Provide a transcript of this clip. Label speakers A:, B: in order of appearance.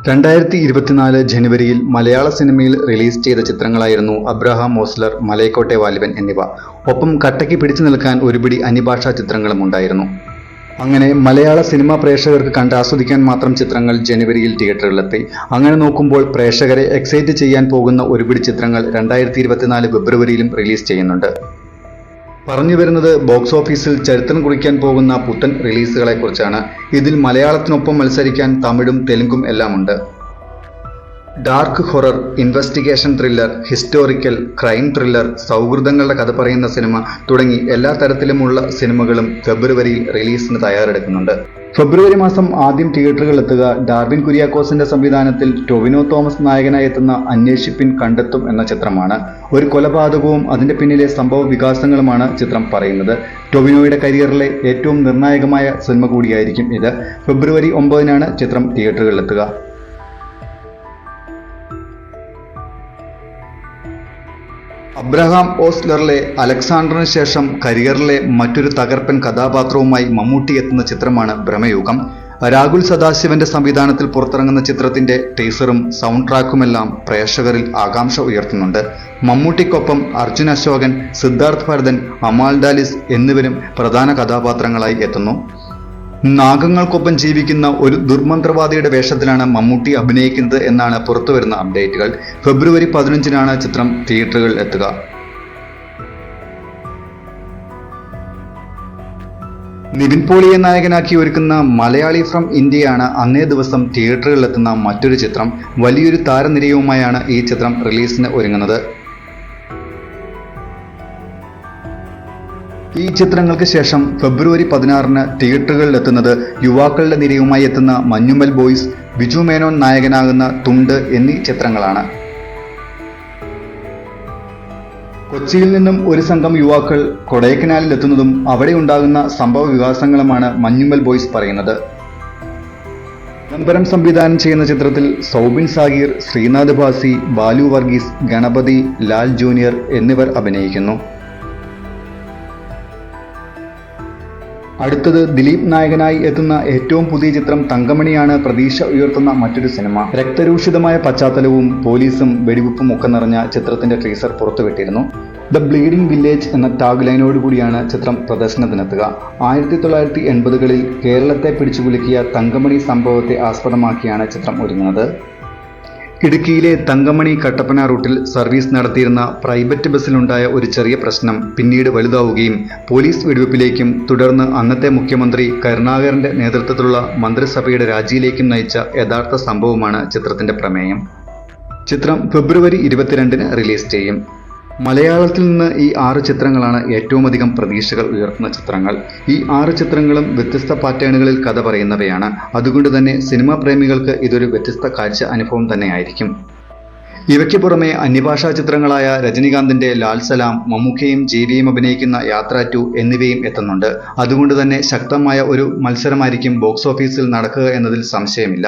A: 2024 ജനുവരിയിൽ മലയാള സിനിമയിൽ റിലീസ് ചെയ്ത ചിത്രങ്ങളായിരുന്നു അബ്രഹാം ഓസ്ലർ, മലൈക്കോട്ടെ വാലിബൻ എന്നിവ. ഒപ്പം കട്ടയ്ക്ക് പിടിച്ചു നിൽക്കാൻ ഒരുപിടി അന്യഭാഷാ ചിത്രങ്ങളും ഉണ്ടായിരുന്നു. അങ്ങനെ മലയാള സിനിമാ പ്രേക്ഷകർക്ക് കണ്ടാസ്വദിക്കാൻ മാത്രം ചിത്രങ്ങൾ ജനുവരിയിൽ തിയേറ്ററുകളിലെത്തി. അങ്ങനെ നോക്കുമ്പോൾ പ്രേക്ഷകരെ എക്സൈറ്റ് ചെയ്യാൻ പോകുന്ന ഒരുപിടി ചിത്രങ്ങൾ 2024 ഫെബ്രുവരിയിലും റിലീസ് ചെയ്യുന്നുണ്ട്. പറഞ്ഞു വരുന്നത് ബോക്സ് ഓഫീസിൽ ചരിത്രം കുറിക്കാൻ പോകുന്ന പുത്തൻ റിലീസുകളെക്കുറിച്ചാണ്. ഇതിൽ മലയാളത്തിനൊപ്പം മത്സരിക്കാൻ തമിഴും തെലുങ്കും എല്ലാമുണ്ട്. Dark horror, investigation thriller, historical, crime thriller, സൗഹൃദങ്ങളുടെ കഥ പറയുന്ന സിനിമ തുടങ്ങി എല്ലാ തരത്തിലുമുള്ള സിനിമകളും ഫെബ്രുവരിയിൽ റിലീസിന് തയ്യാറെടുക്കുന്നുണ്ട്. ഫെബ്രുവരി മാസം ആദ്യം തിയേറ്ററുകളിലെത്തുക ഡാർവിൻ കുര്യാക്കോസിന്റെ സംവിധാനത്തിൽ ടൊവിനോ തോമസ് നായകനായി എത്തുന്ന അന്വേഷിപ്പിൻ കണ്ടെത്തും എന്ന ചിത്രമാണ്. ഒരു കൊലപാതകവും അതിന്റെ പിന്നിലെ സംഭവ വികാസങ്ങളുമാണ് ചിത്രം പറയുന്നത്. ടൊവിനോയുടെ കരിയറിലെ ഏറ്റവും നിർണായകമായ സിനിമ കൂടിയായിരിക്കും ഇത്. ഫെബ്രുവരി 9-നാണ് ചിത്രം തിയേറ്ററുകളിലെത്തുക. അബ്രഹാം ഓസ്ലറിലെ അലക്സാണ്ടറിന് ശേഷം കരിയറിലെ മറ്റൊരു തകർപ്പൻ കഥാപാത്രവുമായി മമ്മൂട്ടി എത്തുന്ന ചിത്രമാണ് ഭ്രമയുഗം. രാഹുൽ സദാശിവന്റെ സംവിധാനത്തിൽ പുറത്തിറങ്ങുന്ന ചിത്രത്തിന്റെ ടീസറും സൗണ്ട് ട്രാക്കുമെല്ലാം പ്രേക്ഷകരിൽ ആകാംക്ഷ ഉയർത്തുന്നുണ്ട്. മമ്മൂട്ടിക്കൊപ്പം അർജുൻ അശോകൻ, സിദ്ധാർത്ഥ് ഭരതൻ, അമാൽ ഡാലിസ് എന്നിവരും പ്രധാന കഥാപാത്രങ്ങളായി എത്തുന്നു. നാഗങ്ങൾക്കൊപ്പം ജീവിക്കുന്ന ഒരു ദുർമന്ത്രവാദിയുടെ വേഷത്തിലാണ് മമ്മൂട്ടി അഭിനയിക്കുന്നത് എന്നാണ് പുറത്തുവരുന്ന അപ്ഡേറ്റുകൾ. ഫെബ്രുവരി 15-നാണ് ചിത്രം തിയേറ്ററുകളിൽ എത്തുക. നിവിൻ പോളിയെ നായകനാക്കി ഒരുക്കുന്ന മലയാളി ഫ്രം ഇന്ത്യയാണ് അന്നേ ദിവസം തിയേറ്ററുകളിലെത്തുന്ന മറ്റൊരു ചിത്രം. വലിയൊരു താരനിരയുമായാണ് ഈ ചിത്രം റിലീസിന് ഒരുങ്ങുന്നത്. ഈ ചിത്രങ്ങൾക്ക് ശേഷം ഫെബ്രുവരി 16-ന് തിയേറ്ററുകളിലെത്തുന്നത് യുവാക്കളുടെ നിരയുമായി എത്തുന്ന മഞ്ഞുമൽ ബോയ്സ്, ബിജു മേനോൻ നായകനാകുന്ന തുണ്ട് എന്നീ ചിത്രങ്ങളാണ്. കൊച്ചിയിൽ നിന്നും ഒരു സംഘം യുവാക്കൾ കൊടൈക്കനാലിൽ എത്തുന്നതും അവിടെ ഉണ്ടാകുന്ന സംഭവ വികാസങ്ങളുമാണ് മഞ്ഞുമൽ ബോയ്സ് പറയുന്നത്. ചിദംബരം സംവിധാനം ചെയ്യുന്ന ചിത്രത്തിൽ സൗബിൻ സാഗീർ, ശ്രീനാഥ് ഭാസി, ബാലു വർഗീസ്, ഗണപതി, ലാൽ ജൂനിയർ എന്നിവർ അഭിനയിക്കുന്നു. അടുത്തത് ദിലീപ് നായകനായി എത്തുന്ന ഏറ്റവും പുതിയ ചിത്രം തങ്കമണിയാണ് പ്രതീക്ഷ ഉയർത്തുന്ന മറ്റൊരു സിനിമ. രക്തരൂഷിതമായ പശ്ചാത്തലവും പോലീസും വെടിവെപ്പും ഒക്കെ നിറഞ്ഞ ചിത്രത്തിന്റെ ടീസർ പുറത്തുവിട്ടിരുന്നു. ദ ബ്ലീഡിംഗ് വില്ലേജ് എന്ന ടാഗ് ലൈനോടുകൂടിയാണ് ചിത്രം പ്രദർശനത്തിനെത്തുക. 1980-കളിൽ കേരളത്തെ പിടിച്ചുകുലുക്കിയ തങ്കമണി സംഭവത്തെ ആസ്പദമാക്കിയാണ് ചിത്രം ഒരുങ്ങുന്നത്. ഇടുക്കിയിലെ തങ്കമണി കട്ടപ്പന റൂട്ടിൽ സർവീസ് നടത്തിയിരുന്ന പ്രൈവറ്റ് ബസ്സിലുണ്ടായ ഒരു ചെറിയ പ്രശ്നം പിന്നീട് വലുതാവുകയും പോലീസ് വെടിവെപ്പിലേക്കും തുടർന്ന് അന്നത്തെ മുഖ്യമന്ത്രി കരുണാകരന്റെ നേതൃത്വത്തിലുള്ള മന്ത്രിസഭയുടെ രാജിയിലേക്കും നയിച്ച യഥാർത്ഥ സംഭവമാണ് ചിത്രത്തിന്റെ പ്രമേയം. ചിത്രം ഫെബ്രുവരി 22-ന് റിലീസ് ചെയ്യും. മലയാളത്തിൽ നിന്ന് ഈ 6 ചിത്രങ്ങളാണ് ഏറ്റവും അധികം പ്രതീക്ഷകൾ ഉയർത്തുന്ന ചിത്രങ്ങൾ. ഈ 6 ചിത്രങ്ങളും വ്യത്യസ്ത പാറ്റേണുകളിൽ കഥ പറയുന്നവയാണ്. അതുകൊണ്ട് തന്നെ സിനിമാ പ്രേമികൾക്ക് ഇതൊരു വ്യത്യസ്ത കാഴ്ച അനുഭവം തന്നെയായിരിക്കും. ഇവയ്ക്ക് പുറമെ അന്യഭാഷാ ചിത്രങ്ങളായ രജനികാന്തിന്റെ ലാൽ സലാം, മമ്മൂക്കയും ജീവിയും അഭിനയിക്കുന്ന യാത്ര 2 എന്നിവയും എത്തുന്നുണ്ട്. അതുകൊണ്ട് തന്നെ ശക്തമായ ഒരു മത്സരമായിരിക്കും ബോക്സ് ഓഫീസിൽ നടക്കുക എന്നതിൽ സംശയമില്ല.